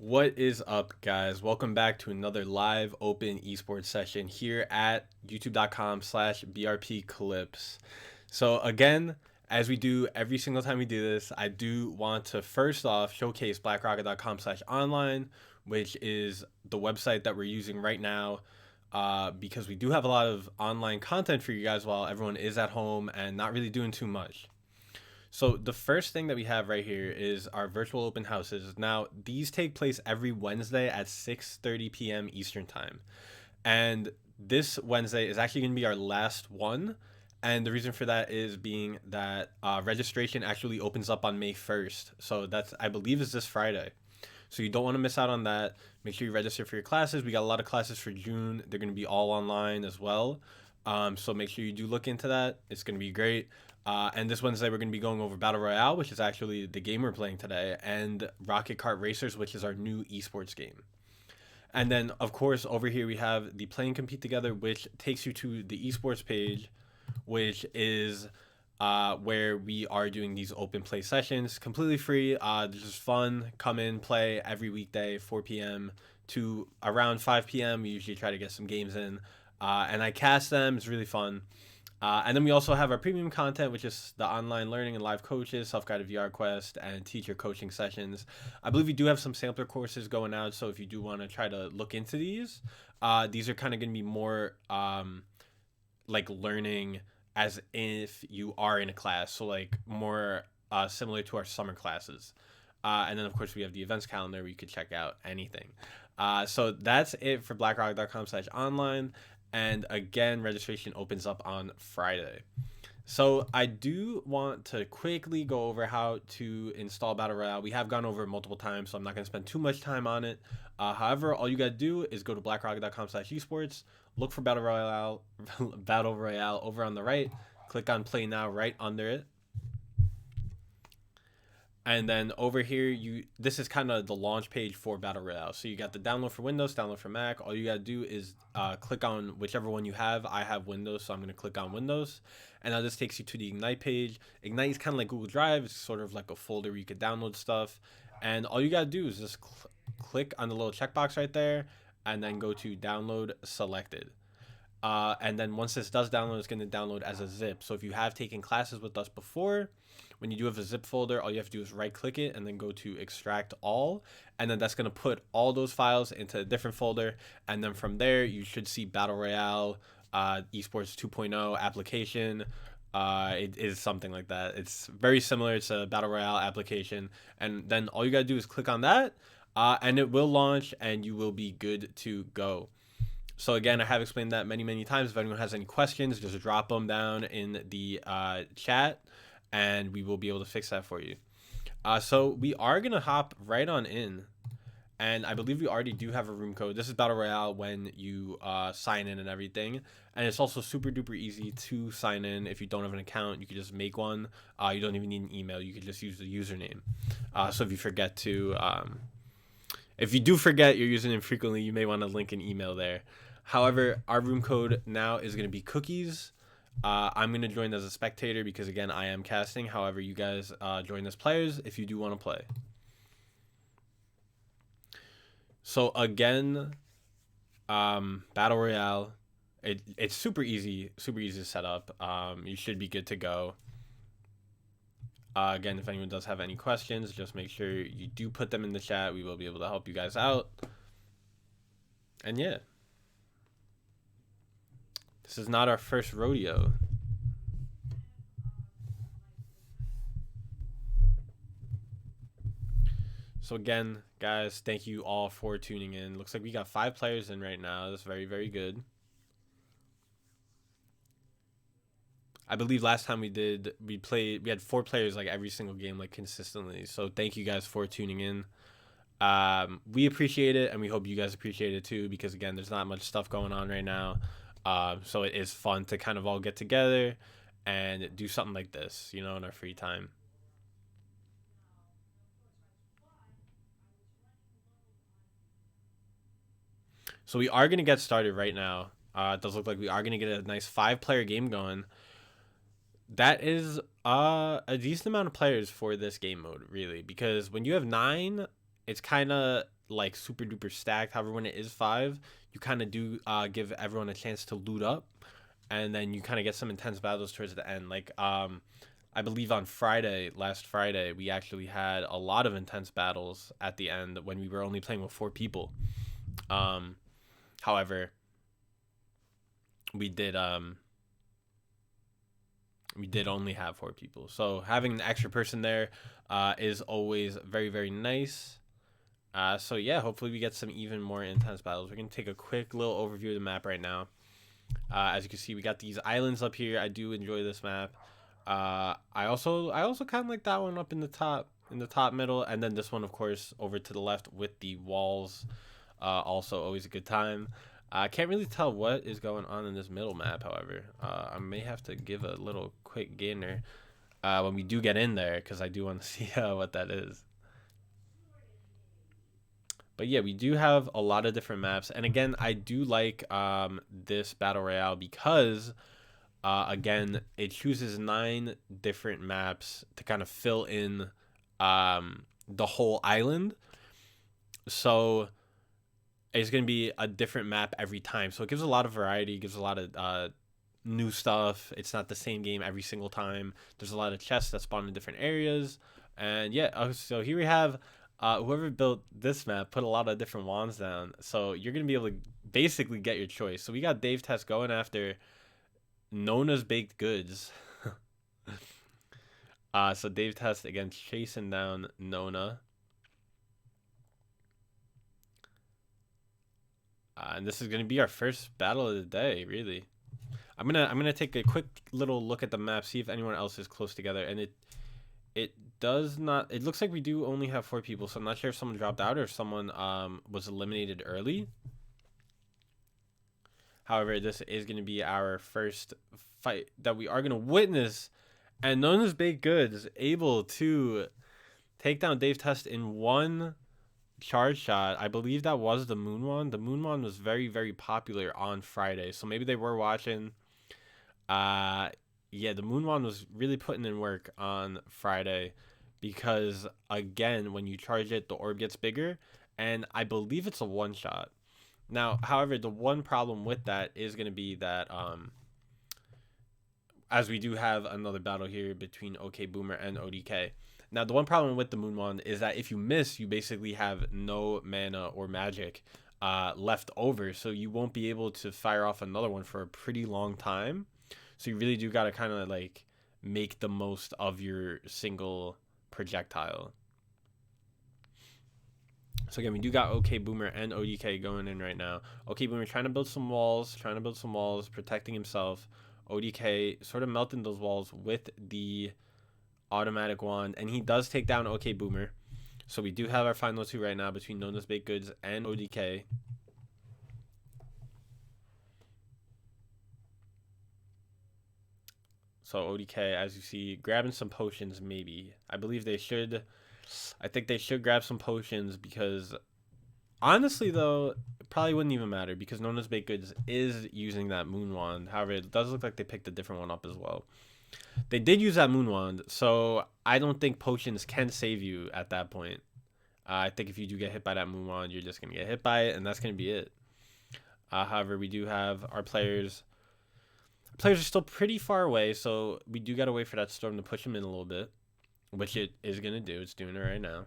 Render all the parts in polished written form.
What is up, guys? Welcome back to another live open esports session here at youtube.com/BRP Clips. So again, as we do every single time we do this, I do want to first off showcase blackrocket.com/online, which is the website that we're using right now, because we do have a lot of online content for you guys while everyone is at home and not really doing too much. So the first thing that we have right here is our virtual open houses. Now, these take place every Wednesday at 6:30 p.m. Eastern Time. And this Wednesday is actually going to be our last one. And the reason for that is being that registration actually opens up on May 1st. So that's, I believe, is this Friday. So you don't want to miss out on that. Make sure you register for your classes. We got a lot of classes for June. They're going to be all online as well. So make sure you do look into that. It's going to be great. And this Wednesday, we're going to be going over Battle Royale, which is actually the game we're playing today, and Rocket Kart Racers, which is our new esports game. And then, of course, over here we have the Play and Compete Together, which takes you to the esports page, which is where we are doing these open play sessions, completely free. They're just fun. Come in, play every weekday, 4 p.m. to around 5 p.m. We usually try to get some games in, and I cast them. It's really fun. And then we also have our premium content, which is the online learning and live coaches, self-guided VR quest, and teacher coaching sessions. I believe we do have some sampler courses going out, so if you do want to try to look into these are kind of going to be more like learning as if you are in a class, so like more similar to our summer classes. And then, of course, we have the events calendar where you could check out anything. So that's it for blackrock.com/online. And again, registration opens up on Friday. So I do want to quickly go over how to install Battle Royale. We have gone over it multiple times, so I'm not going to spend too much time on it. However, all you got to do is go to blackrocket.com/esports, look for Battle Royale, Battle Royale over on the right, click on Play Now right under it. And then over here, this is kind of the launch page for Battle Royale. So you got the download for Windows, download for Mac. All you got to do is click on whichever one you have. I have Windows, so I'm going to click on Windows. And now this takes you to the Ignite page. Ignite is kind of like Google Drive. It's sort of like a folder where you could download stuff. And all you got to do is just click on the little checkbox right there and then go to Download Selected. And then once this does download, it's going to download as a zip. So if you have taken classes with us before, when you do have a zip folder, all you have to do is right click it and then go to extract all. And then that's going to put all those files into a different folder. And then from there, you should see Battle Royale, eSports 2.0 application. It is something like that. It's very similar to a Battle Royale application. And then all you got to do is click on that and it will launch and you will be good to go. So again, I have explained that many times. If anyone has any questions, just drop them down in the chat and we will be able to fix that for you. So we are going to hop right on in. And I believe we already do have a room code. This is Battle Royale when you sign in and everything. And it's also super duper easy to sign in. If you don't have an account, you can just make one. You don't even need an email. You can just use the username. So if you forget to... if you do forget your username frequently, you may want to link an email there. However, our room code now is going to be cookies. I'm going to join as a spectator because, again, I am casting. However, you guys join as players if you do want to play. So, again, Battle Royale, it's super easy to set up. You should be good to go. Again, if anyone does have any questions, just make sure you do put them in the chat. We will be able to help you guys out. And yeah. This is not our first rodeo. So again, guys, thank you all for tuning in. Looks like we got 5 players in right now. That's very, very good. I believe last time we had 4 players like every single game, like consistently. So thank you guys for tuning in. We appreciate it, and we hope you guys appreciate it too, because again, there's not much stuff going on right now. So it is fun to kind of all get together and do something like this, you know, in our free time. So we are going to get started right now. It does look like we are going to get a nice 5-player game going. That is a decent amount of players for this game mode, really, because when you have 9, it's kind of like super duper stacked. However, when it is 5, you kind of do give everyone a chance to loot up, and then you kind of get some intense battles towards the end. Like I believe on last Friday, we actually had a lot of intense battles at the end when we were only playing with 4 people. However, we did only have 4 people, so having an extra person there is always very, very nice. So yeah, hopefully we get some even more intense battles. We're gonna take a quick little overview of the map right now. As you can see, we got these islands up here. I do enjoy this map. I also kind of like that one up in the top middle, and then this one, of course, over to the left with the walls. Also always a good time. I can't really tell what is going on in this middle map, however. I may have to give a little quick gainer when we do get in there, because I do want to see what that is. But yeah, we do have a lot of different maps. And again, I do like this Battle Royale because, again, it chooses 9 different maps to kind of fill in the whole island. So it's going to be a different map every time. So it gives a lot of variety, gives a lot of new stuff. It's not the same game every single time. There's a lot of chests that spawn in different areas. And yeah, so here we have whoever built this map put a lot of different wands down. So you're going to be able to basically get your choice. So we got Dave Test going after Nona's Baked Goods. So Dave Test, again, chasing down Nona. And this is going to be our first battle of the day, really. I'm gonna take a quick little look at the map, see if anyone else is close together, and it does not. It looks like we do only have 4 people, so I'm not sure if someone dropped out or if someone was eliminated early. However, this is going to be our first fight that we are going to witness, and Nona's Baked Goods able to take down Dave Test in 1 charge shot. I believe that was the Moon Wand. The Moon Wand was very, very popular on Friday, so maybe they were watching. Yeah, the Moon Wand was really putting in work on Friday because, again, when you charge it, the orb gets bigger, and I believe it's a 1-shot. Now, however, the one problem with that is going to be that as we do have another battle here between OK Boomer and ODK. Now, the one problem with the Moon Wand is that if you miss, you basically have no mana or magic left over, so you won't be able to fire off another one for a pretty long time. So you really do got to kind of like make the most of your single projectile. So again, we do got OK Boomer and ODK going in right now. OK Boomer trying to build some walls, protecting himself. ODK sort of melting those walls with the automatic wand, and he does take down OK Boomer. So we do have our final 2 right now between Nona's Baked Goods and ODK. So ODK, as you see, grabbing some potions maybe. I believe they should. I think they should grab some potions because, honestly though, it probably wouldn't even matter because Nona's Baked Goods is using that Moon Wand. However, it does look like they picked a different one up as well. They did use that Moon Wand, so I don't think potions can save you at that point. I think if you do get hit by that Moon Wand, you're just going to get hit by it, and that's going to be it. However, we do have our players. Players are still pretty far away, so we do got to wait for that storm to push them in a little bit, which it is going to do. It's doing it right now.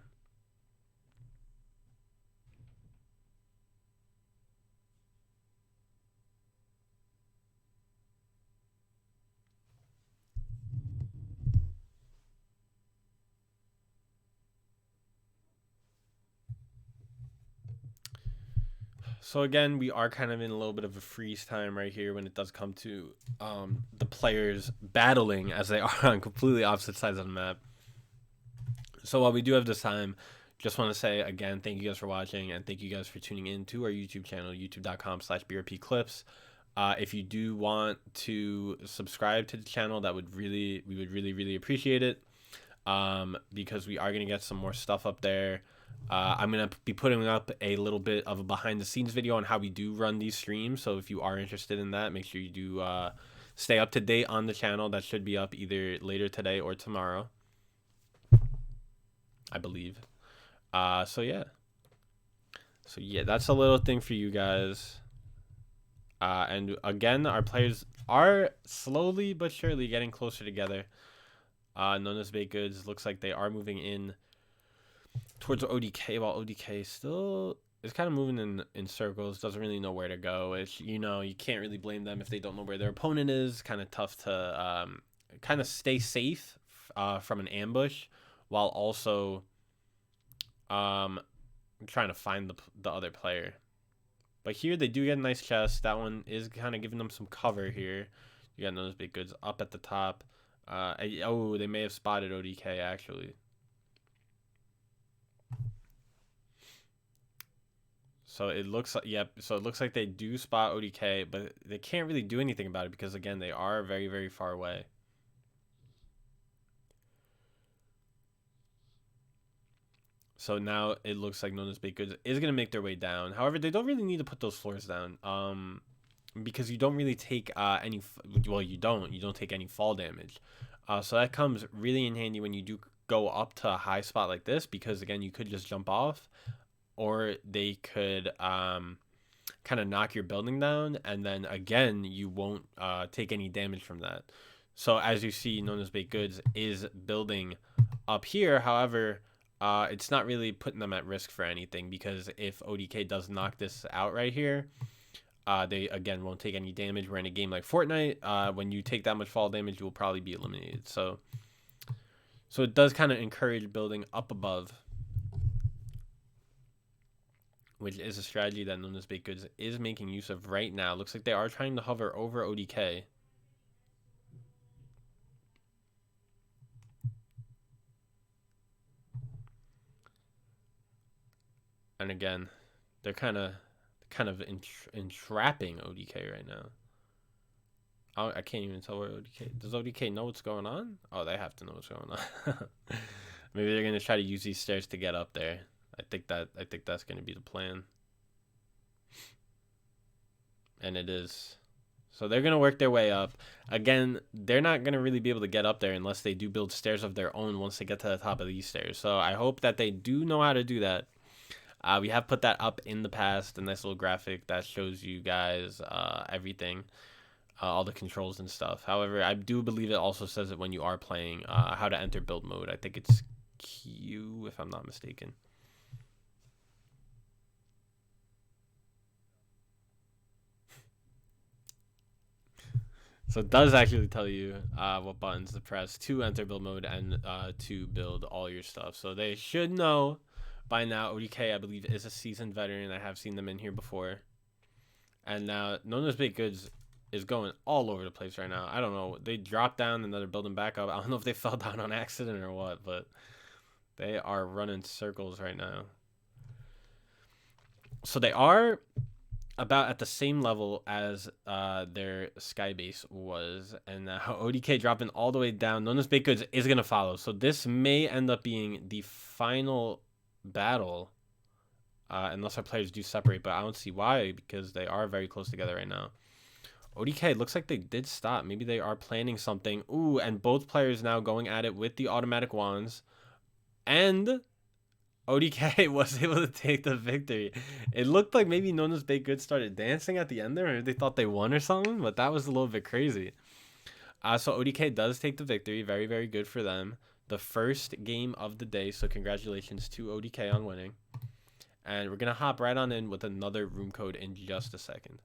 So again, we are kind of in a little bit of a freeze time right here when it does come to the players battling as they are on completely opposite sides of the map. So while we do have this time, just want to say again, thank you guys for watching and thank you guys for tuning in to our YouTube channel, youtube.com/brpclips. If you do want to subscribe to the channel, we would really appreciate it because we are going to get some more stuff up there. I'm going to be putting up a little bit of a behind the scenes video on how we do run these streams. So if you are interested in that, make sure you do stay up to date on the channel. That should be up either later today or tomorrow, I believe. So yeah. So yeah, that's a little thing for you guys. And again, our players are slowly but surely getting closer together. Nona's Baked Goods looks like they are moving in towards ODK, while ODK still is kind of moving in circles, doesn't really know where to go. It's, you know, you can't really blame them if they don't know where their opponent is. Kind of tough to kind of stay safe from an ambush while also trying to find the other player. But here they do get a nice chest. That one is kind of giving them some cover here. You got Nona's Baked Goods up at the top. Oh, they may have spotted ODK actually. So it looks like, yep. So it looks like they do spot ODK, but they can't really do anything about it because again, they are very, very far away. So now it looks like Nona's Baked Goods is gonna make their way down. However, they don't really need to put those floors down, because you don't really take any. Well, you don't take any fall damage. So that comes really in handy when you do go up to a high spot like this, because again, you could just jump off, or they could kind of knock your building down, and then again you won't take any damage from that. So as you see, Nona's Baked Goods is building up here. However, it's not really putting them at risk for anything, because if ODK does knock this out right here, they again won't take any damage. We're in a game like Fortnite. When you take that much fall damage, you will probably be eliminated. So it does kind of encourage building up above, which is a strategy that Nona's Baked Goods is making use of right now. Looks like they are trying to hover over ODK. And again, they're kind of entrapping ODK right now. I can't even tell where ODK. Does ODK know what's going on? Oh, they have to know what's going on. Maybe they're gonna try to use these stairs to get up there. I think that's gonna be the plan. And it is. So they're gonna work their way up. Again, they're not gonna really be able to get up there unless they do build stairs of their own once they get to the top of these stairs. So I hope that they do know how to do that. We have put that up in the past, a nice little graphic that shows you guys everything, all the controls and stuff. However, I do believe it also says it when you are playing how to enter build mode. I think it's Q, if I'm not mistaken. So it does actually tell you what buttons to press to enter build mode and to build all your stuff. So they should know by now. ODK, I believe, is a seasoned veteran. I have seen them in here before. And now Nona's Baked Goods is going all over the place right now. I don't know. They dropped down and then they're building back up. I don't know if they fell down on accident or what, but they are running circles right now. So they are about at the same level as their sky base was, and ODK dropping all the way down. Nona's Baked Goods is gonna follow, so this may end up being the final battle, unless our players do separate, but I don't see why, because they are very close together right now. ODK looks like they did stop. Maybe they are planning something. Ooh, and both players now going at it with the automatic wands, and ODK was able to take the victory. It looked like maybe Nona's Baked Goods started dancing at the end there. Maybe they thought they won or something, but that was a little bit crazy. So ODK does take the victory. Very, very good for them. The first game of the day, so congratulations to ODK on winning. And we're going to hop right on in with another room code in just a second.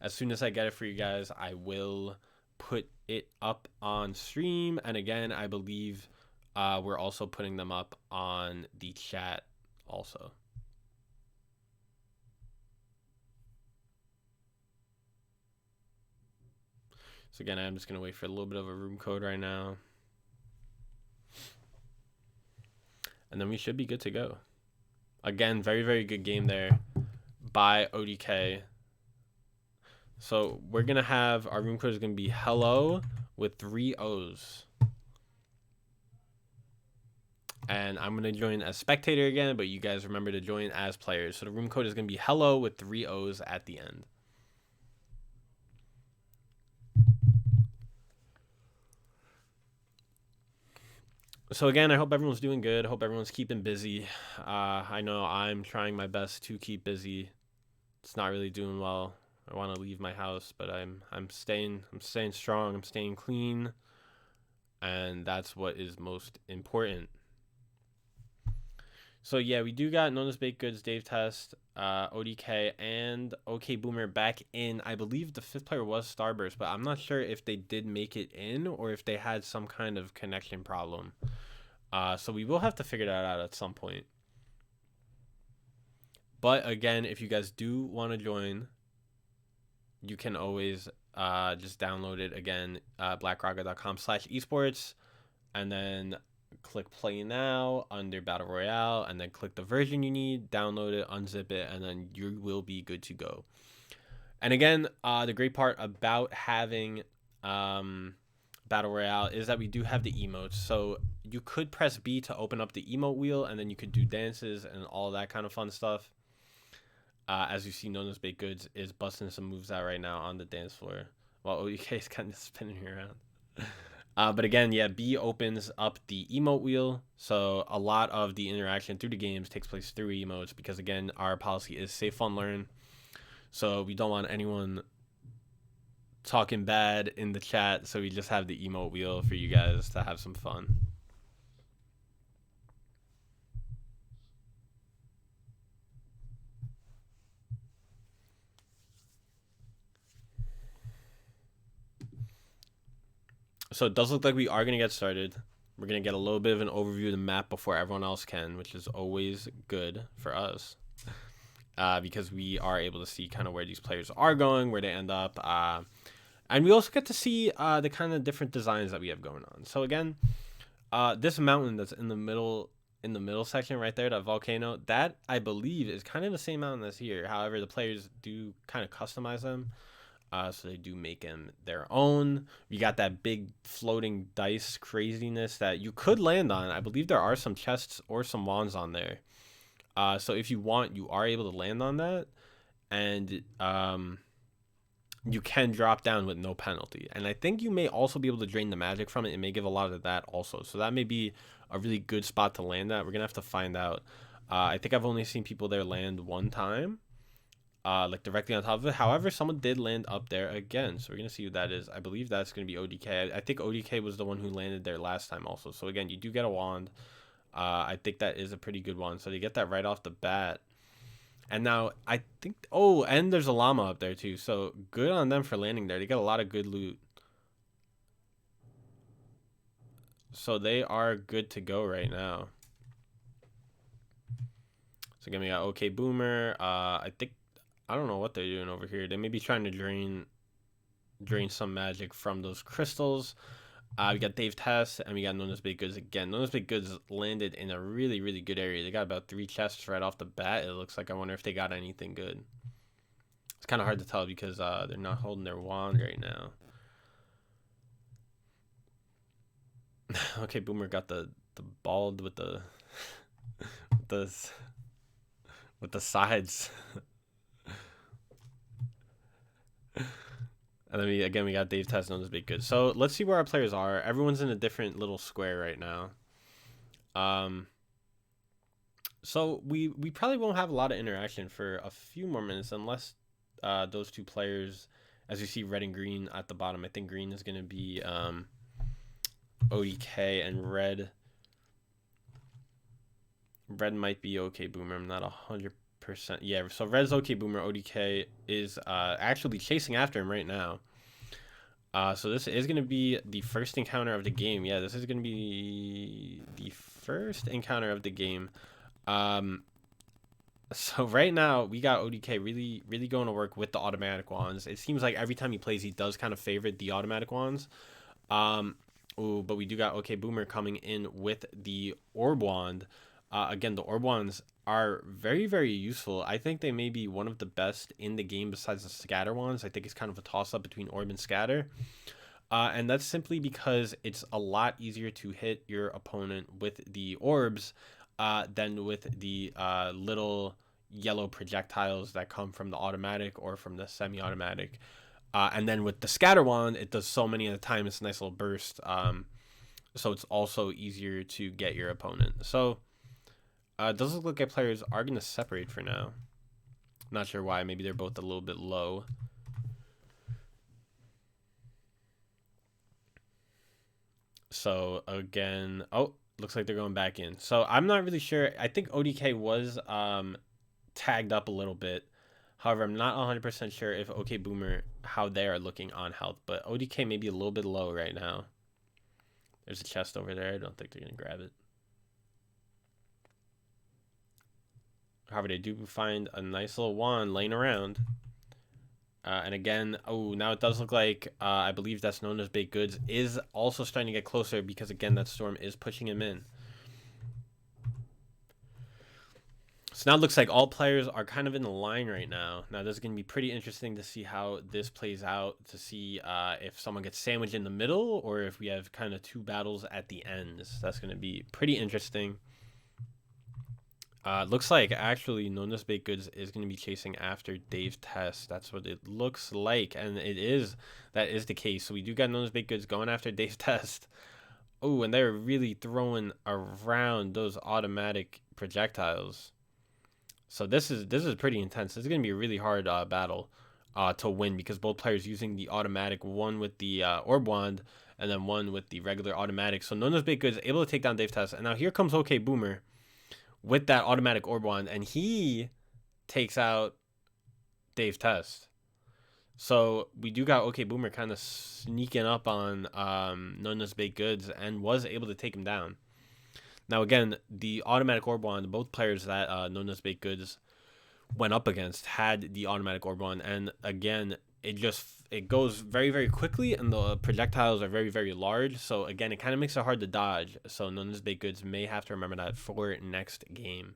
As soon as I get it for you guys, I will put it up on stream. And again, I believe we're also putting them up on the chat also. So again, I'm just going to wait for a little bit of a room code right now. And then we should be good to go. Again, very, very good game there by ODK. So we're going to have, our room code is going to be hello with 3 O's. And I'm going to join as spectator again, but you guys remember to join as players. So the room code is going to be hello with 3 O's at the end. So again, I hope everyone's doing good. Hope everyone's keeping busy. I know I'm trying my best to keep busy. It's not really doing well. I want to leave my house, but I'm staying strong. I'm staying clean, and that's what is most important. So yeah, we do got Known as Baked Goods, Dave Test, ODK, and OK Boomer back in. I believe the fifth player was Starburst, but I'm not sure if they did make it in or if they had some kind of connection problem. So we will have to figure that out at some point. But again, if you guys do want to join, you can always just download it again, blackrocket.com/esports, and then click play now under Battle Royale, and then click the version you need, download it, unzip it, and then you will be good to go. And again, the great part about having Battle Royale is that we do have the emotes. So you could press B to open up the emote wheel, and then you could do dances and all that kind of fun stuff. As you see, Known as Baked Goods is busting some moves out right now on the dance floor, while ODK is kind of spinning around. But again, yeah, B opens up the emote wheel. So a lot of the interaction through the games takes place through emotes because, again, our policy is save, fun, learn. So we don't want anyone talking bad in the chat. So we just have the emote wheel for you guys to have some fun. So it does look like we are going to get started. We're going to get a little bit of an overview of the map before everyone else can, which is always good for us. Because we are able to see kind of where these players are going, where they end up. And we also get to see the kind of different designs that we have going on. So again, this mountain that's in the middle section right there, that volcano, that I believe is kind of the same mountain as here. However, the players do kind of customize them. So they do make them their own. We got that big floating dice craziness that you could land on. I believe there are some chests or some wands on there. So if you want, you are able to land on that. And you can drop down with no penalty. And I think you may also be able to drain the magic from it. It may give a lot of that also. So that may be a really good spot to land at. We're going to have to find out. I think I've only seen people there land one time. Like directly on top of it. However, someone did land up there again. So we're going to see who that is. I believe that's going to be ODK. I think ODK was the one who landed there last time also. So again, you do get a wand. I think that is a pretty good one. So they get that right off the bat. And now I think, oh, and there's a llama up there too. So good on them for landing there. They got a lot of good loot. So they are good to go right now. So again, we got OK Boomer. I think, I don't know what they're doing over here. They may be trying to drain some magic from those crystals. We got Dave Test, and we got Known as Baked Goods again. Known as Baked Goods landed in a really, really good area. They got about 3 chests right off the bat, it looks like. I wonder if they got anything good. It's kind of hard to tell because they're not holding their wand right now. Okay, Boomer got the bald with the with the sides. And then we got Dave Test, Known as Baked Goods. So let's see where our players are. Everyone's in a different little square right now. So we probably won't have a lot of interaction for a few more minutes unless those two players, as you see red and green at the bottom. I think green is going to be ODK, and red might be OK Boomer. I'm not 100%. Yeah, so red's OK Boomer. ODK is actually chasing after him right now. So this is going to be the first encounter of the game. Yeah, this is going to be the first encounter of the game. So right now we got ODK really, really going to work with the automatic wands. It seems like every time he plays, he does kind of favorite the automatic wands. Ooh, but we do got OK Boomer coming in with the orb wand. Again, the orb wands are very, very useful. I think they may be one of the best in the game besides the scatter wands. I think it's kind of a toss-up between orb and scatter. And that's simply because it's a lot easier to hit your opponent with the orbs than with the little yellow projectiles that come from the automatic or from the semi-automatic. And then with the scatter wand, it does so many at a time. It's a nice little burst. so it's also easier to get your opponent. So it does look like players are going to separate for now. Not sure why. Maybe they're both a little bit low. So again, oh, looks like they're going back in. So I'm not really sure. I think ODK was tagged up a little bit. However, I'm not 100% sure if OK Boomer, how they are looking on health. But ODK may be a little bit low right now. There's a chest over there. I don't think they're going to grab it. However, they do find a nice little wand laying around. And again, oh, now it does look like, I believe that's known as Baked Goods, is also starting to get closer because, again, that storm is pushing him in. So now it looks like all players are kind of in the line right now. Now, this is going to be pretty interesting to see how this plays out, to see if someone gets sandwiched in the middle or if we have kind of two battles at the ends. That's going to be pretty interesting. Looks like actually Nona's Baked Goods is going to be chasing after Dave's Test. That's what it looks like, and it is. That is the case. So we do got Nona's Baked Goods going after Dave's Test. Oh, and they're really throwing around those automatic projectiles. So this is pretty intense. This is going to be a really hard battle to win because both players using the automatic, one with the orb wand and then one with the regular automatic. So Nona's Baked Goods able to take down Dave's Test, and now here comes OK Boomer with that automatic orb wand, and he takes out Dave's Test. So we do got OK Boomer kind of sneaking up on Nona's Baked Goods and was able to take him down. Now again, the automatic orb wand, both players that Nona's Baked Goods went up against had the automatic orb wand, and again, it goes very, very quickly, and the projectiles are very, very large. So again, it kind of makes it hard to dodge. So Nona's Baked Goods may have to remember that for next game.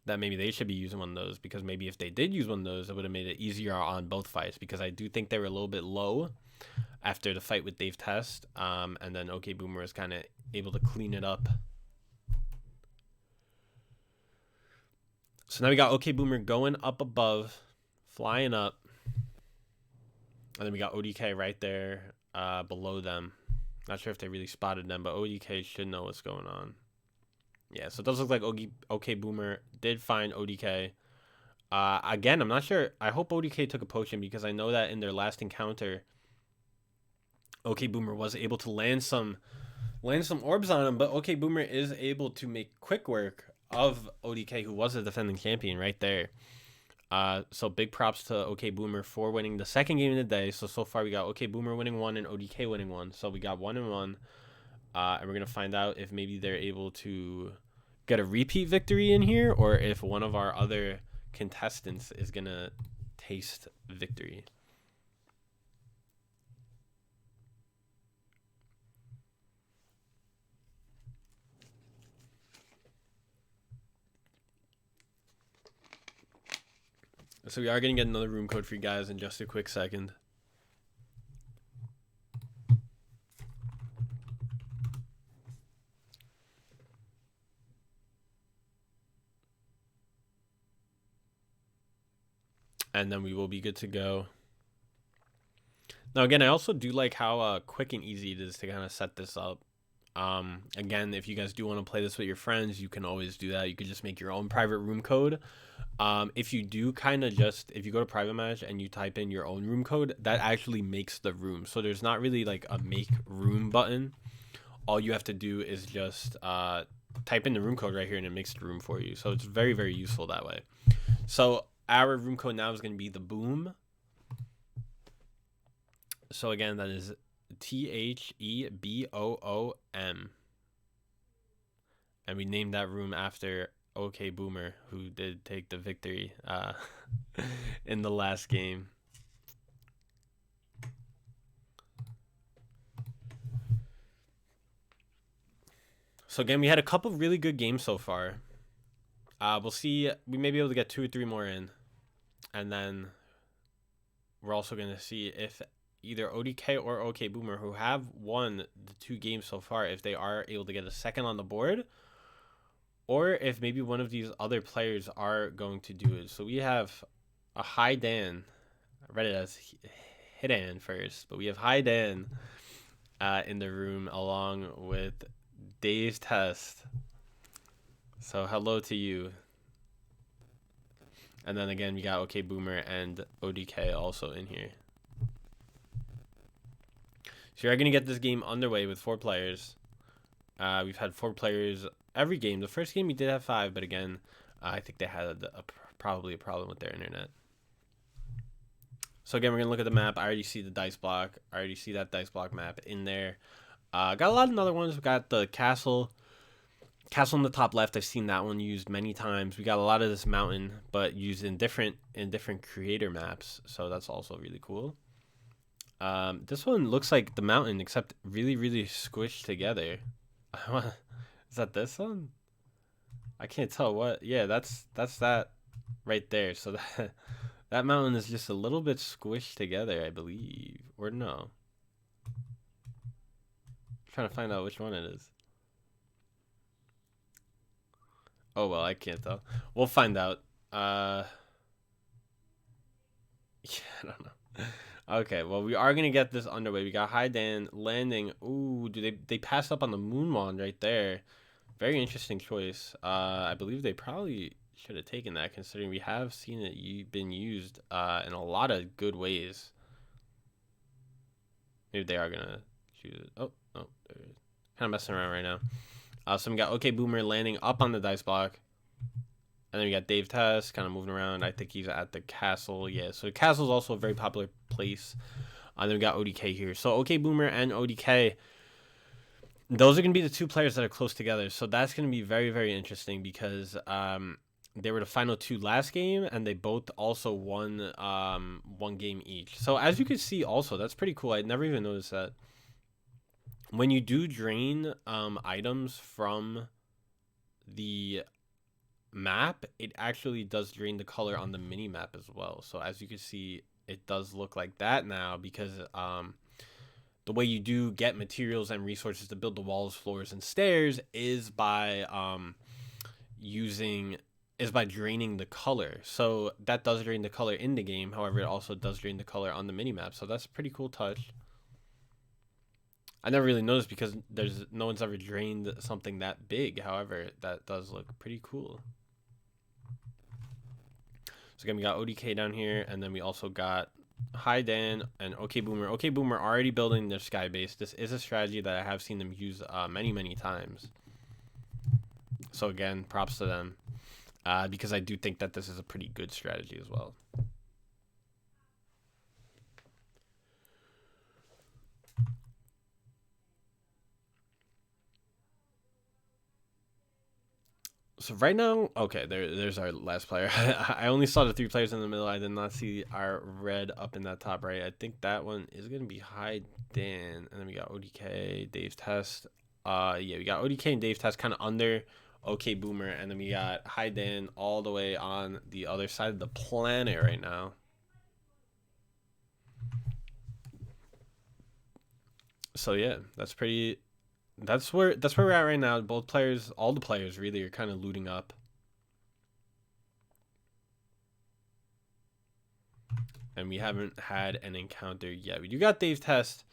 That maybe they should be using one of those, because maybe if they did use one of those, it would have made it easier on both fights, because I do think they were a little bit low after the fight with Dave Test, and then OK Boomer is kind of able to clean it up. So now we got OK Boomer going up above, flying up, and then we got ODK right there below them. Not sure if they really spotted them, but ODK should know what's going on. Yeah, so it does look like OK Boomer did find ODK. Again, I'm not sure. I hope ODK took a potion, because I know that in their last encounter, OK Boomer was able to land some orbs on him, but OK Boomer is able to make quick work of ODK, who was a defending champion right there. So big props to OK Boomer for winning the second game of the day. So far we got OK Boomer winning one and ODK winning one. So we got 1-1. And we're going to find out if maybe they're able to get a repeat victory in here, or if one of our other contestants is going to taste victory. So we are going to get another room code for you guys in just a quick second. And then we will be good to go. Now, again, I also do like how quick and easy it is to kind of set this up. Again, if you guys do want to play this with your friends, you can always do that. You could just make your own private room code. If you do if you go to private match and you type in your own room code, that actually makes the room. So there's not really like a make room button. All you have to do is just type in the room code right here, and it makes the room for you. So it's very, very useful that way. So our room code now is going to be the Boom. So again, that is THEBOOM. And we named that room after OK Boomer, who did take the victory in the last game. So again, we had a couple really good games so far. We'll see. We may be able to get 2 or 3 more in. And then we're also going to see if either ODK or OK Boomer, who have won the 2 games so far, if they are able to get a second on the board, or if maybe one of these other players are going to do it. So we have a High Dan. I read it as Hidan first, but we have High Dan in the room along with Dave's Test. So hello to you. And then again, we got OK Boomer and ODK also in here. So you're going to get this game underway with 4 players. We've had 4 players every game. The first game we did have 5, but again, I think they had probably a problem with their internet. So again, we're going to look at the map. I already see the dice block. I already see that dice block map in there. Got a lot of other ones. We got the castle. Castle in the top left. I've seen that one used many times. We got a lot of this mountain, but used in different creator maps. So that's also really cool. This one looks like the mountain, except really, really squished together. Is that this one? I can't tell what. Yeah, that's that right there. So that mountain is just a little bit squished together, I believe, or no. I'm trying to find out which one it is. Oh well, I can't tell. We'll find out. Yeah, I don't know. Okay, well, we are gonna get this underway. We got High Dan landing. Ooh, they passed up on the moon wand right there. Very interesting choice. I believe they probably should have taken that, considering we have seen it been used in a lot of good ways. Maybe they are gonna choose it. Oh, they're kind of messing around right now. So we got OK Boomer landing up on the dice block. And then we got Dave Test kind of moving around. I think he's at the castle. Yeah, so the castle is also a very popular place. And then we got ODK here. So OK Boomer and ODK, those are going to be the 2 players that are close together. So that's going to be very, very interesting because they were the final 2 last game, and they both also won 1 game each. So as you can see also, that's pretty cool. I never even noticed that. When you do drain items from the map, it actually does drain the color on the mini map as well. So as you can see, it does look like that now because the way you do get materials and resources to build the walls, floors, and stairs is by draining the color. So that does drain the color in the game. However, it also does drain the color on the mini map. So that's a pretty cool touch. I never really noticed because no one's ever drained something that big. However, that does look pretty cool. So again, we got ODK down here, and then we also got High Dan and OK Boomer. OK Boomer already building their sky base. This is a strategy that I have seen them use many, many times. So again, props to them because I do think that this is a pretty good strategy as well. So right now, okay, there's our last player. I only saw the 3 players in the middle. I did not see our red up in that top right. I think that one is going to be High Dan. And then we got ODK, Dave's Test. Yeah, we got ODK and Dave's Test kind of under OK Boomer. And then we got High Dan all the way on the other side of the planet right now. So yeah, that's where we're at right now. Both players, all the players really are kind of looting up. And we haven't had an encounter yet. We do got Dave's Test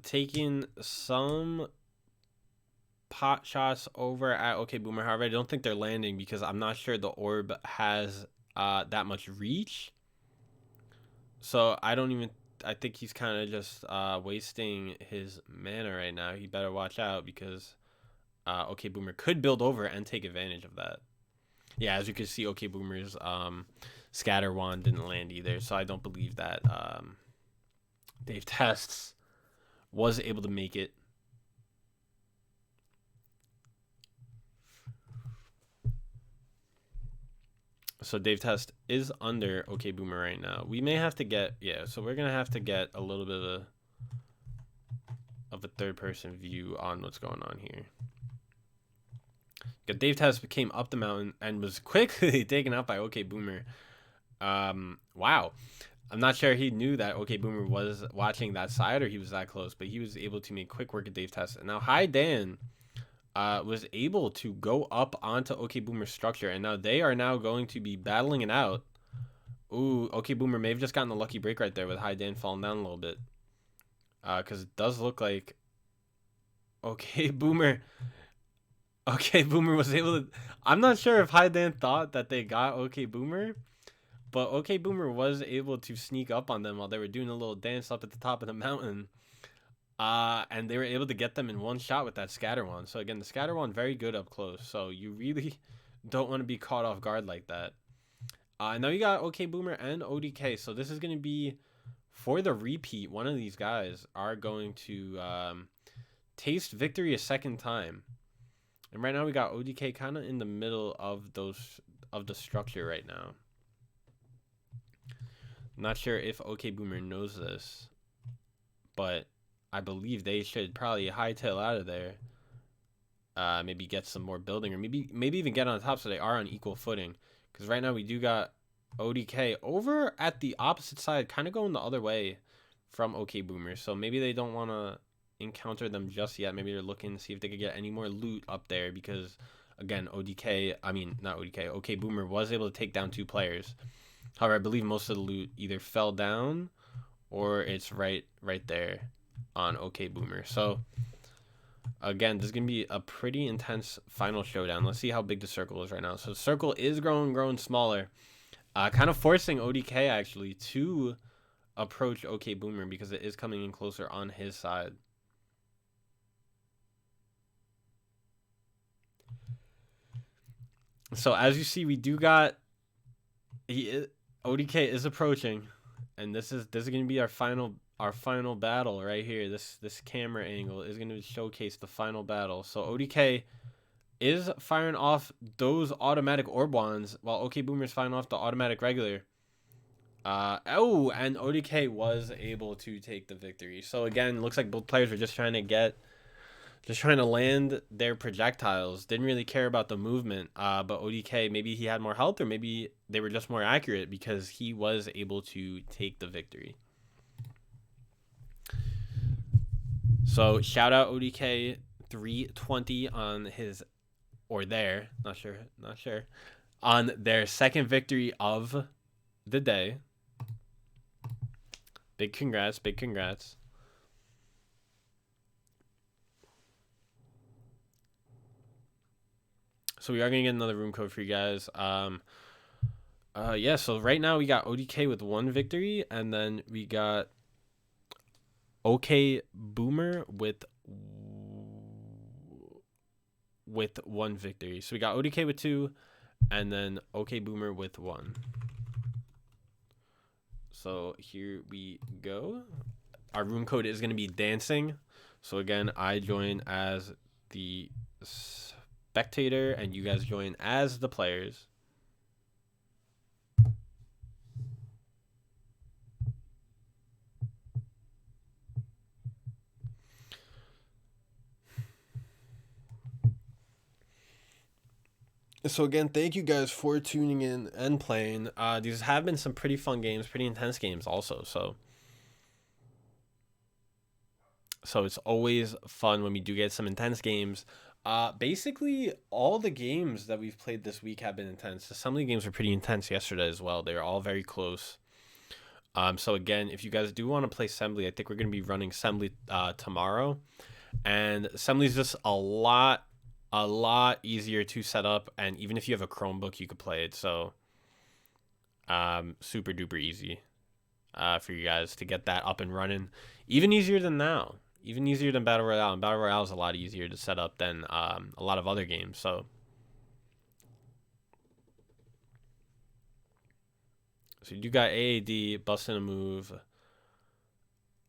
taking some pot shots over at OK Boomer. However, I don't think they're landing because I'm not sure the orb has that much reach. So I think he's kind of just wasting his mana right now. He better watch out because OK Boomer could build over and take advantage of that. Yeah, as you can see, OK Boomer's scatter wand didn't land either, so I don't believe that Dave Tests was able to make it. So Dave Test is under OK Boomer right now. We may have to get, yeah, so we're going to have to get a little bit of a third-person view on what's going on here. Dave Test came up the mountain and was quickly taken out by OK Boomer. Wow. I'm not sure he knew that OK Boomer was watching that side or he was that close, but he was able to make quick work of Dave Test. And now High Dan was able to go up onto OK Boomer's structure, and now they are now going to be battling it out. Ooh, OK Boomer may have just gotten a lucky break right there with High Dan falling down a little bit. Because it does look like okay Boomer. Okay Boomer was able to. I'm not sure if High Dan thought that they got okay Boomer, but okay Boomer was able to sneak up on them while they were doing a little dance up at the top of the mountain. And they were able to get them in one shot with that scatter wand. So again, the scatter wand very good up close. So you really don't want to be caught off guard like that. Now you got OK Boomer and ODK. So this is going to be for the repeat. One of these guys are going to taste victory a second time. And right now we got ODK kind of in the middle of the structure right now. Not sure if OK Boomer knows this, but I believe they should probably hightail out of there. Maybe get some more building, or maybe even get on top so they are on equal footing. Because right now we do got ODK over at the opposite side, kind of going the other way from OK Boomer. So maybe they don't want to encounter them just yet. Maybe they're looking to see if they could get any more loot up there. Because again, OK Boomer was able to take down 2 players. However, I believe most of the loot either fell down or it's right there on OK Boomer. So again, this is going to be a pretty intense final showdown. Let's see how big the circle is right now. So the circle is growing smaller. Kind of forcing ODK actually to approach OK Boomer because it is coming in closer on his side. So as you see, we do got ODK is approaching, and this is going to be our final battle right here. This camera angle is going to showcase the final battle. So ODK is firing off those automatic orb wands while OK Boomer is firing off the automatic regular. And ODK was able to take the victory. So again, looks like both players were just trying to land their projectiles. Didn't really care about the movement. But ODK, maybe he had more health, or maybe they were just more accurate because he was able to take the victory. So shout out ODK 320 on his, or their, not sure, on their second victory of the day. Big congrats. So we are going to get another room code for you guys. Yeah, so right now we got ODK with 1 victory, and then we got OK Boomer with 1 victory. So we got ODK with 2, and then OK Boomer with 1. So here we go. Our room code is going to be dancing. So again, I join as the spectator, and you guys join as the players. So again, thank you guys for tuning in and playing. These have been some pretty fun games, pretty intense games also. So it's always fun when we do get some intense games. Basically, all the games that we've played this week have been intense. The Sembly games were pretty intense yesterday as well. They were all very close. So again, if you guys do want to play Sembly, I think we're going to be running Sembly tomorrow. And Sembly is just a lot easier to set up, and even if you have a Chromebook, you could play it. So super duper easy for you guys to get that up and running. Even easier than now. Even easier than Battle Royale. And Battle Royale is a lot easier to set up than a lot of other games. So you do got AAD busting a move.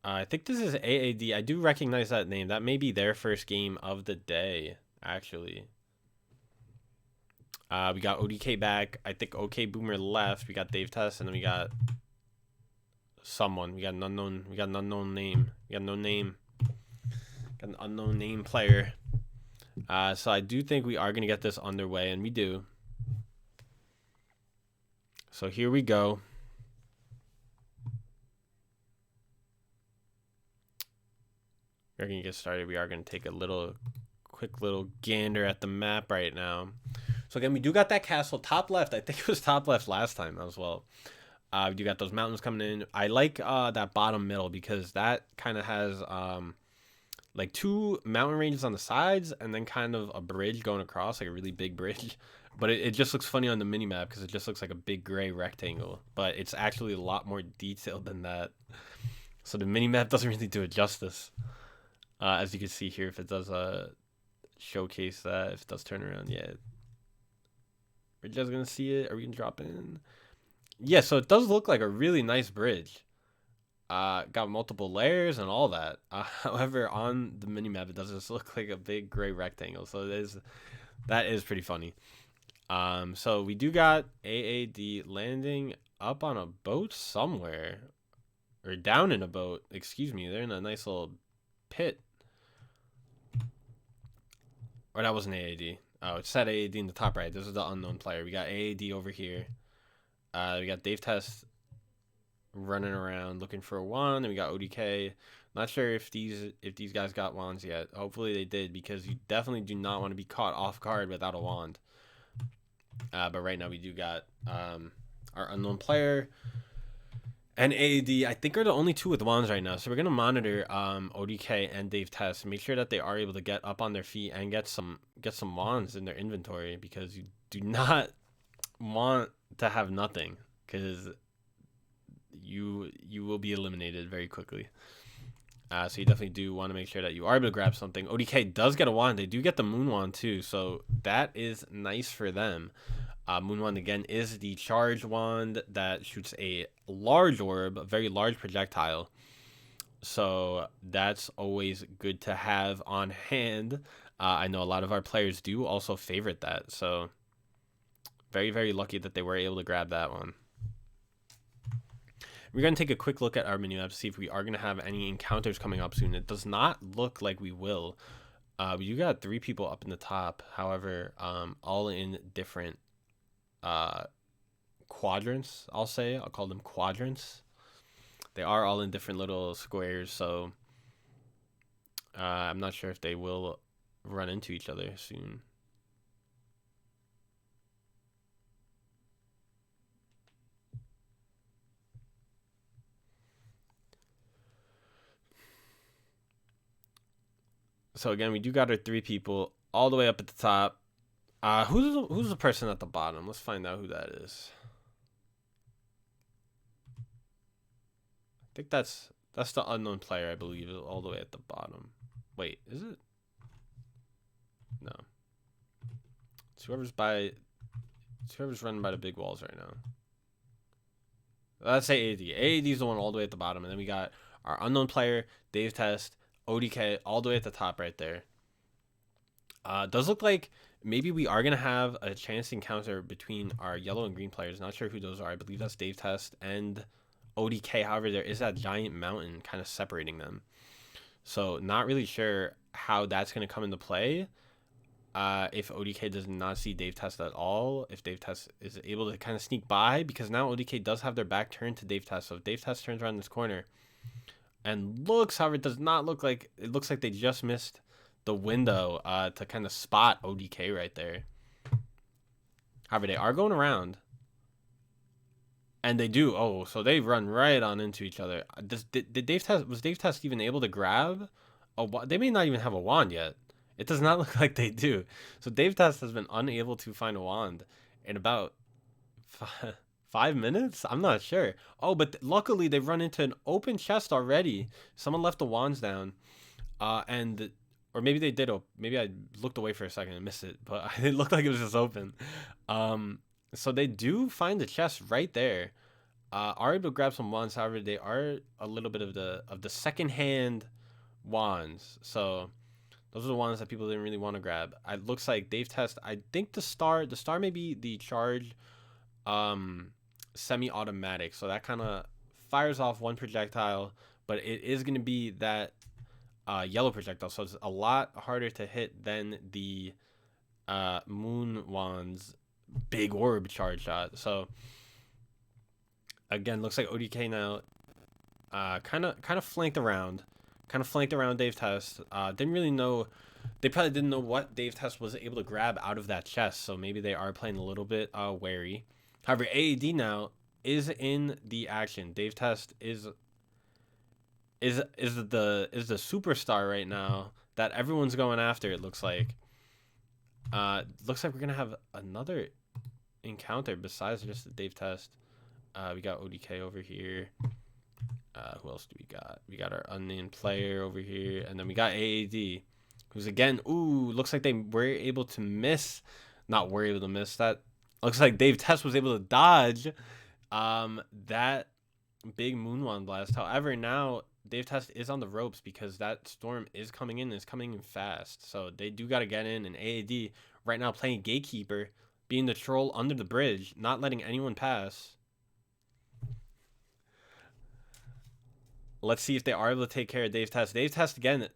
I think this is AAD. I do recognize that name. That may be their first game of the day, actually. We got ODK back. I think OK Boomer left. We got Dave Test, and then we got someone. We got an unknown. We got an unknown name. We got no name. Got an unknown name player. So I do think we are gonna get this underway, and we do. So here we go. We're gonna get started. We are gonna take a quick little gander at the map right now. So again, we do got that castle top left. I think it was top left last time as well. You got those mountains coming in. I like that bottom middle because that kind of has like 2 mountain ranges on the sides and then kind of a bridge going across, like a really big bridge. But it just looks funny on the mini map because it just looks like a big gray rectangle. But it's actually a lot more detailed than that. So the mini map doesn't really do it justice. As you can see here, if it does showcase that, if it does turn around, yeah. We're just gonna see it. Are we gonna drop in? Yeah, so it does look like a really nice bridge. Got multiple layers and all that. However, on the minimap, it does just look like a big gray rectangle. So that is pretty funny. So we do got AAD landing up on a boat somewhere, or down in a boat. Excuse me. They're in a nice little pit. Or that wasn't AAD. Oh, it said AAD in the top right. This is the unknown player. We got AAD over here. We got Dave Test running around looking for a wand, and we got ODK. Not sure if these guys got wands yet. Hopefully they did, because you definitely do not want to be caught off guard without a wand. But right now we do got our unknown player and AAD. I think are the only 2 with wands right now. So we're gonna monitor ODK and Dave Test, make sure that they are able to get up on their feet and get some wands in their inventory, because you do not want to have nothing, because you will be eliminated very quickly. So you definitely do want to make sure that you are able to grab something. ODK does get a wand. They do get the moon wand too, so that is nice for them. Moon wand again is the charge wand that shoots a large orb, a very large projectile. So that's always good to have on hand. I know a lot of our players do also favorite that, so very, very lucky that they were able to grab that one. We're going to take a quick look at our menu map to see if we are going to have any encounters coming up soon. It does not look like we will. You got 3 people up in the top, however, all in different quadrants, I'll say. I'll call them quadrants. They are all in different little squares, so I'm not sure if they will run into each other soon. So again, we do got our 3 people all the way up at the top. Who's the person at the bottom? Let's find out who that is. I think that's the unknown player, I believe, all the way at the bottom. Wait, is it? No. It's whoever's running by the big walls right now. Let's say AD. AD is the one all the way at the bottom, and then we got our unknown player, Dave Test, ODK, all the way at the top right there. Does look like maybe we are going to have a chance encounter between our yellow and green players. Not sure who those are. I believe that's Dave Test and ODK. However, there is that giant mountain kind of separating them. So not really sure how that's going to come into play. If ODK does not see Dave Test at all, if Dave Test is able to kind of sneak by, because now ODK does have their back turned to Dave Test. So if Dave Test turns around this corner and looks, however, it does not look like, it looks like they just missed the window to kind of spot ODK right there. However, they are going around. And they do. Oh, so they run right on into each other. Was Dave Test even able to grab a wand? They may not even have a wand yet. It does not look like they do. So Dave Test has been unable to find a wand in about 5 minutes? I'm not sure. Oh, but luckily they've run into an open chest already. Someone left the wands down. Or maybe they did. Maybe I looked away for a second and missed it. But it looked like it was just open. So they do find the chest right there. Are able to grab some wands. However, they are a little bit of the secondhand wands. So those are the ones that people didn't really want to grab. It looks like Dave Test. I think the star may be the charge semi-automatic. So that kind of fires off one projectile, but it is going to be that yellow projectile. So it's a lot harder to hit than the moon wand's big orb charge shot. So again, looks like ODK now kind of flanked around Dave Test. Didn't really know, they probably didn't know what Dave Test was able to grab out of that chest, so maybe they are playing a little bit wary. However, AAD now is in the action. Dave Test is the superstar right now that everyone's going after. It looks like. Looks like we're gonna have another encounter besides just the Dave Test. We got ODK over here. Who else do we got? We got our unnamed player over here, and then we got AAD, who's again. Ooh, looks like they were able to miss. Not were able to miss that. Looks like Dave Test was able to dodge that big Moonwand blast. However, now Dave Test is on the ropes because that storm is coming in. It's coming in fast, so they do got to get in. And AAD right now playing gatekeeper, being the troll under the bridge, not letting anyone pass. Let's see if they are able to take care of Dave Test. Dave Test again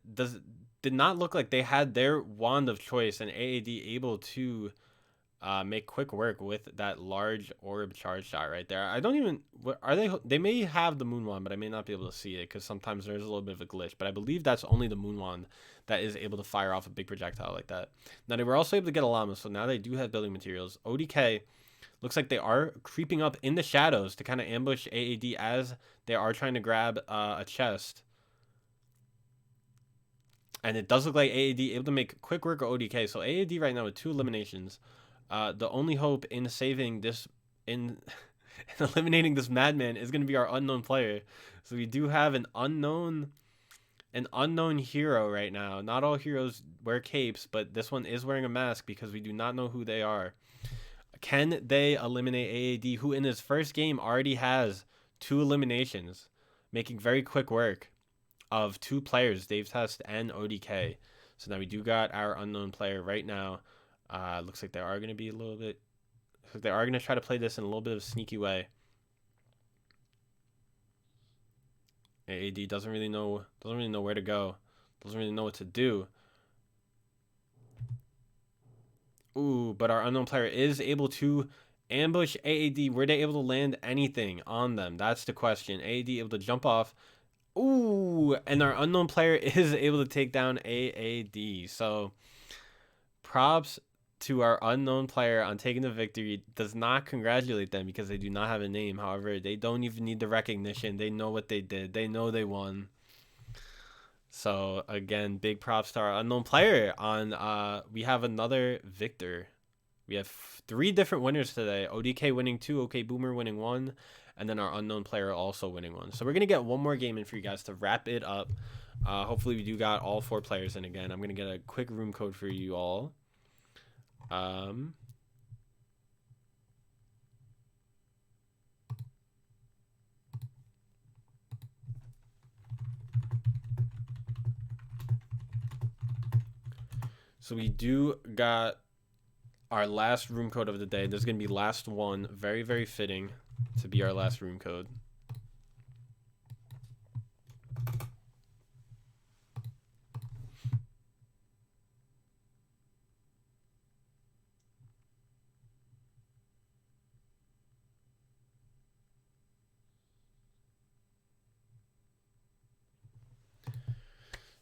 did not look like they had their wand of choice, and AAD able to make quick work with that large orb charge shot right there. I don't even are they may have the moon wand, but I may not be able to see it because sometimes there's a little bit of a glitch. But I believe that's only the moon wand that is able to fire off a big projectile like that. Now they were also able to get a llama, so now they do have building materials. ODK looks like they are creeping up in the shadows to kind of ambush AAD as they are trying to grab a chest. And it does look like AAD able to make quick work of ODK. So AAD right now with 2 eliminations. The only hope in saving this, in eliminating this madman, is going to be our unknown player. So we do have an unknown hero right now. Not all heroes wear capes, but this one is wearing a mask because we do not know who they are. Can they eliminate AAD, who in his first game already has 2 eliminations, making very quick work of 2 players, Dave Test and ODK. So now we do got our unknown player right now. Looks like they are going to be a little bit. They are going to try to play this in a little bit of a sneaky way. AAD doesn't really know where to go. Doesn't really know what to do. Ooh, but our unknown player is able to ambush AAD. Were they able to land anything on them? That's the question. AAD able to jump off. Ooh, and our unknown player is able to take down AAD. So props to our unknown player on taking the victory. Does not congratulate them because they do not have a name. However, they don't even need the recognition. They know what they did. They know they won. So again, big props to our unknown player on we have another victor. We have 3 different winners today. ODK winning 2, OK Boomer winning 1, and then our unknown player also winning 1. So we're going to get one more game in for you guys to wrap it up. Hopefully we do got all 4 players in again. I'm going to get a quick room code for you all. So we do got our last room code of the day. This is going to be last one. Very, very fitting to be our last room code.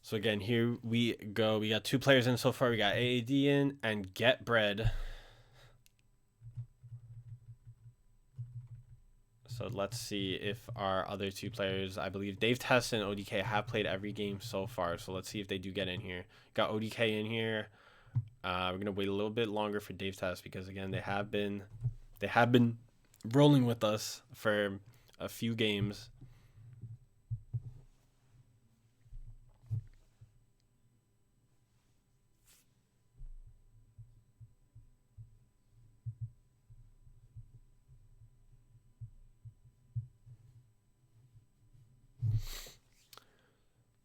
So again, here we go. We got 2 players in so far. We got AAD in and Get Bread. So let's see if our other 2 players, I believe Dave Test and ODK, have played every game so far. So let's see if they do get in here. Got ODK in here. We're gonna wait a little bit longer for Dave Test because again they have been rolling with us for a few games.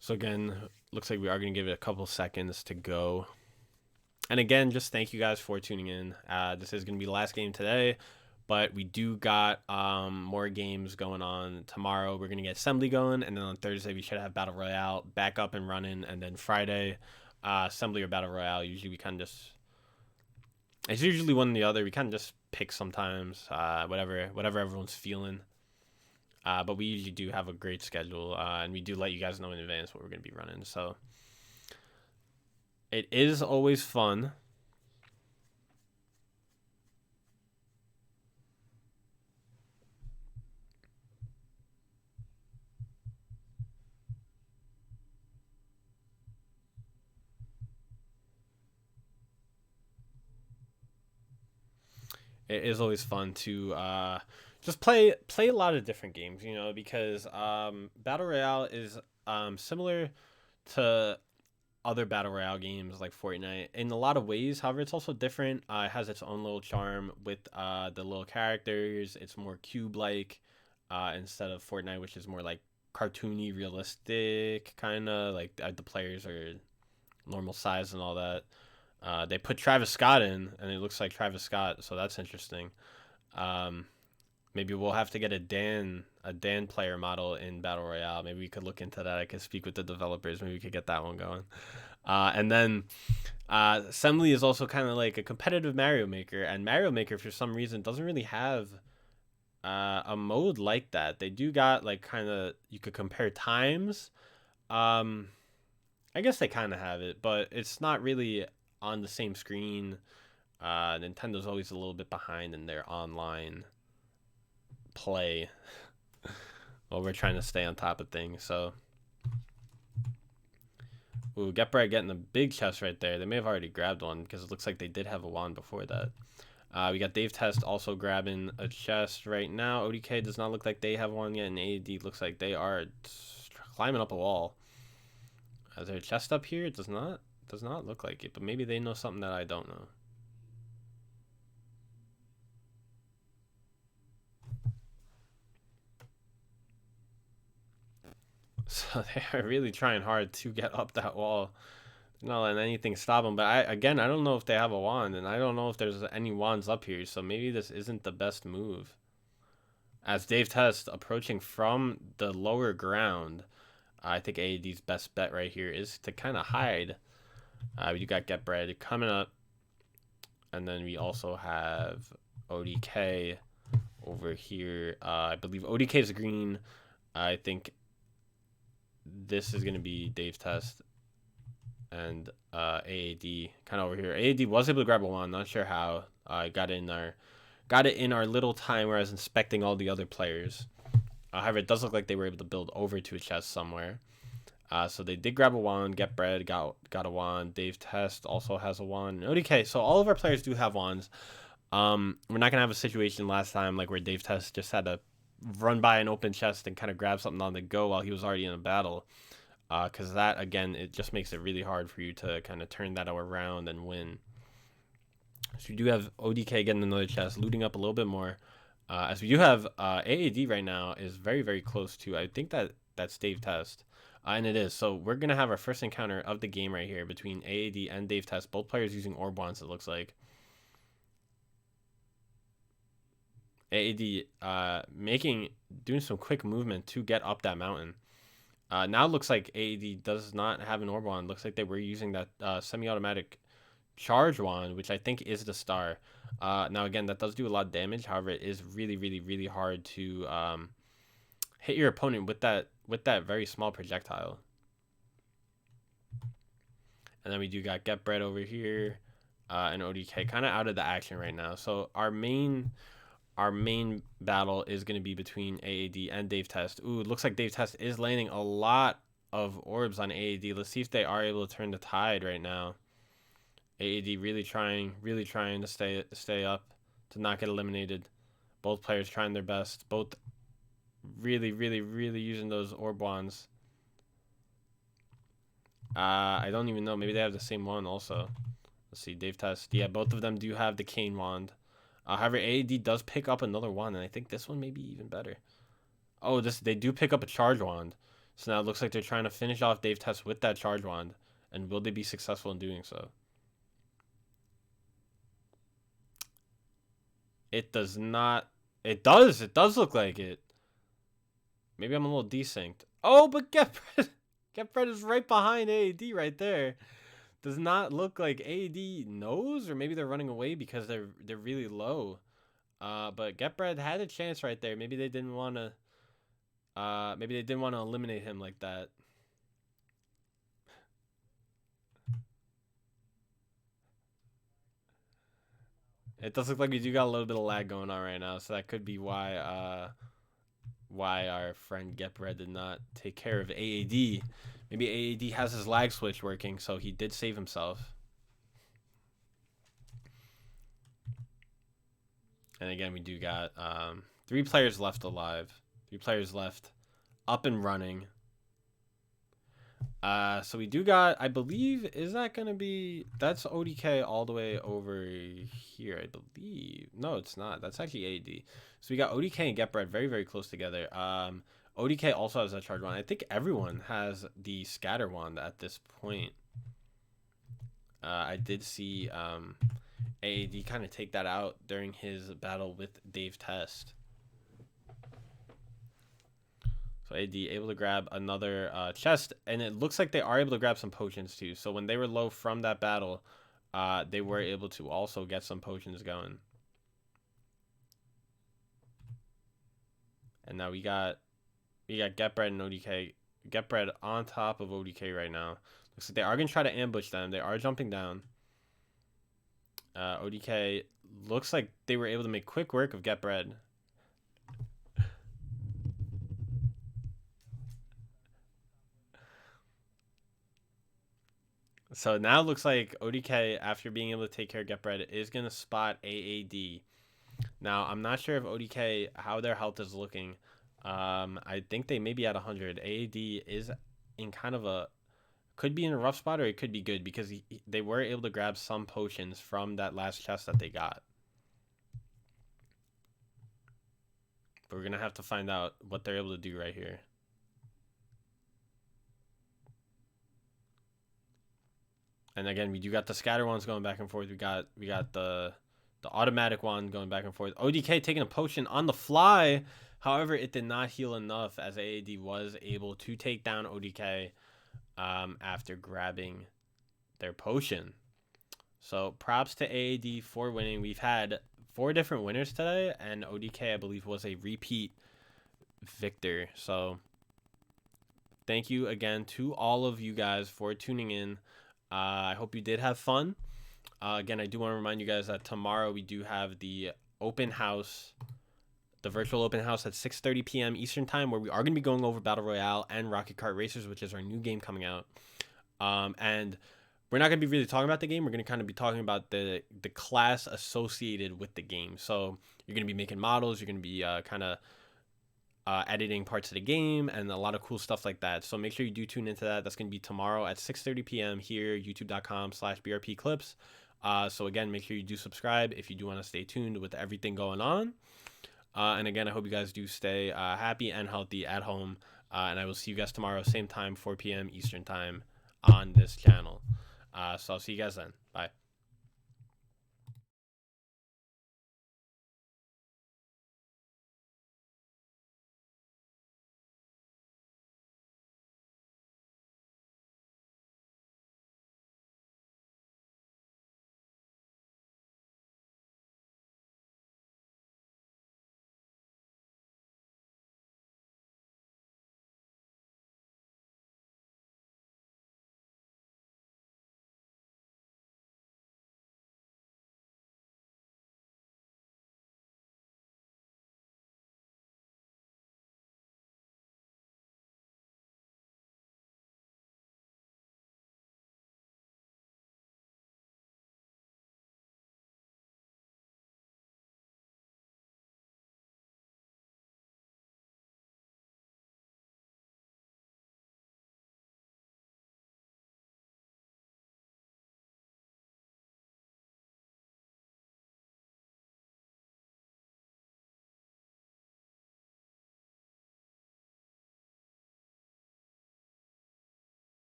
So again, looks like we are going to give it a couple seconds to go. And again, just thank you guys for tuning in. This is going to be the last game today, but we do got more games going on tomorrow. We're going to get Sembly going, and then on Thursday we should have Battle Royale back up and running, and then Friday, Sembly or Battle Royale. Usually we kind of just, it's usually one or the other. We kind of just pick sometimes, whatever everyone's feeling. But we usually do have a great schedule, and we do let you guys know in advance what we're going to be running. So it is always fun. it is always fun to just play a lot of different games, you know, because Battle Royale is similar to other Battle Royale games like Fortnite in a lot of ways. However, it's also different. It has its own little charm with the little characters. It's more cube-like instead of Fortnite, which is more like cartoony, realistic, kind of like the players are normal size and all that. They put Travis Scott in, and it looks like Travis Scott, so that's interesting. Um, Maybe we'll have to get a Dan player model in Battle Royale. Maybe we could look into that. I could speak with the developers. Maybe we could get that one going. And then Sembly is also kind of like a competitive Mario Maker, and Mario Maker for some reason doesn't really have a mode like that. They do got like kind of you could compare times. I guess they kind of have it, but it's not really on the same screen. Nintendo's always a little bit behind in their online play. Well, we're trying to stay on top of things, so. Ooh, Getbright getting a big chest right there. They may have already grabbed one because it looks like they did have a wand before that. We got Dave Test also grabbing a chest right now. ODK does not look like they have one yet, and AD looks like they are climbing up a wall. Is there a chest up here? It does not look like it, but maybe they know something that I don't know. So they are really trying hard to get up that wall. Not letting anything stop them. But I don't know if they have a wand, and I don't know if there's any wands up here. So maybe this isn't the best move. As Dave Test approaching from the lower ground, I think AED's best bet right here is to kind of hide. You got Get Bread coming up, and then we also have ODK over here. I believe ODK is green. I think this is going to be Dave's Test and AAD kind of over here. AAD was able to grab a wand, not sure how. Got it in our little time where I was inspecting all the other players. However, it does look like they were able to build over to a chest somewhere. So they did grab a wand. Get Bread got a wand. Dave Test also has a wand. ODK, so all of our players do have wands. We're not gonna have a situation last time like where Dave Test just had to run by an open chest and kind of grab something on the go while he was already in a battle. Because that, again, it just makes it really hard for you to kind of turn that around and win. So we do have ODK getting another chest, looting up a little bit more. As we do have AAD right now is very, very close to, I think that's Dave Test. And it is. So we're going to have our first encounter of the game right here between AAD and Dave Test. Both players using orb wands, it looks like. AAD doing some quick movement to get up that mountain. Now it looks like AAD does not have an orb wand. Looks like they were using that semi-automatic charge wand, which I think is the star. Now again, that does do a lot of damage. However, it is really, really, really hard to hit your opponent with that very small projectile. And then we do got Get Bread over here, and ODK kind of out of the action right now. So our main battle is going to be between AAD and Dave Test. Ooh, it looks like Dave Test is landing a lot of orbs on AAD. Let's see if they are able to turn the tide right now. AAD really trying to stay up, to not get eliminated. Both players trying their best. Both really, really, really using those orb wands. I don't even know. Maybe they have the same one also. Let's see, Dave Test. Yeah, both of them do have the cane wand. However, AAD does pick up another wand, and I think this one may be even better. Oh, they do pick up a charge wand. So now it looks like they're trying to finish off Dave Test with that charge wand. And will they be successful in doing so? It does not. It does. It does look like it. Maybe I'm a little desynced. Oh, but Get Bread is right behind AAD right there. Does not look like AAD knows, or maybe they're running away because they're really low. But Get Bread had a chance right there. Maybe they didn't want to. Maybe they didn't want to eliminate him like that. It does look like we do got a little bit of lag going on right now, so that could be why our friend Get Bread did not take care of AAD. Maybe AAD has his lag switch working, so he did save himself. And again, we do got 3 players left alive. 3 players left up and running. So we do got, I believe, is that going to be, that's ODK all the way over here, I believe. No, it's not. That's actually AD. So we got ODK and GetBread very, very close together. ODK also has that charge wand. I think everyone has the scatter wand at this point. I did see AAD kind of take that out during his battle with Dave Test. So AD able to grab another chest, and it looks like they are able to grab some potions too. So when they were low from that battle, they were able to also get some potions going. And now we got GetBread and ODK. GetBread on top of ODK right now. Looks like they are going to try to ambush them. They are jumping down. ODK looks like they were able to make quick work of GetBread. So now it looks like ODK, after being able to take care of GetBread, is going to spot AAD. Now, I'm not sure if ODK, how their health is looking. I think they may be at 100. AAD is in kind of a, could be in a rough spot, or it could be good, because they were able to grab some potions from that last chest that they got. But we're going to have to find out what they're able to do right here. And again, we do got the scatter wands going back and forth. We got the automatic wand going back and forth. ODK taking a potion on the fly. However, it did not heal enough, as AAD was able to take down ODK after grabbing their potion. So props to AAD for winning. We've had 4 different winners today, and ODK, I believe, was a repeat victor. So thank you again to all of you guys for tuning in. I hope you did have fun. Again, I do want to remind you guys that tomorrow we do have the open house, the virtual open house at 6:30 p.m. Eastern time, where we are going to be going over Battle Royale and Rocket Kart Racers, which is our new game coming out. And we're not going to be really talking about the game. We're going to kind of be talking about the class associated with the game. So you're going to be making models. You're going to be kind of editing parts of the game and a lot of cool stuff like that. So make sure you do tune into that. That's going to be tomorrow at 6:30 p.m. here, youtube.com/brpclips. So again, make sure you do subscribe if you do want to stay tuned with everything going on. And again, I hope you guys do stay happy and healthy at home. And I will see you guys tomorrow, same time, 4 p.m. Eastern time on this channel. So I'll see you guys then. Bye.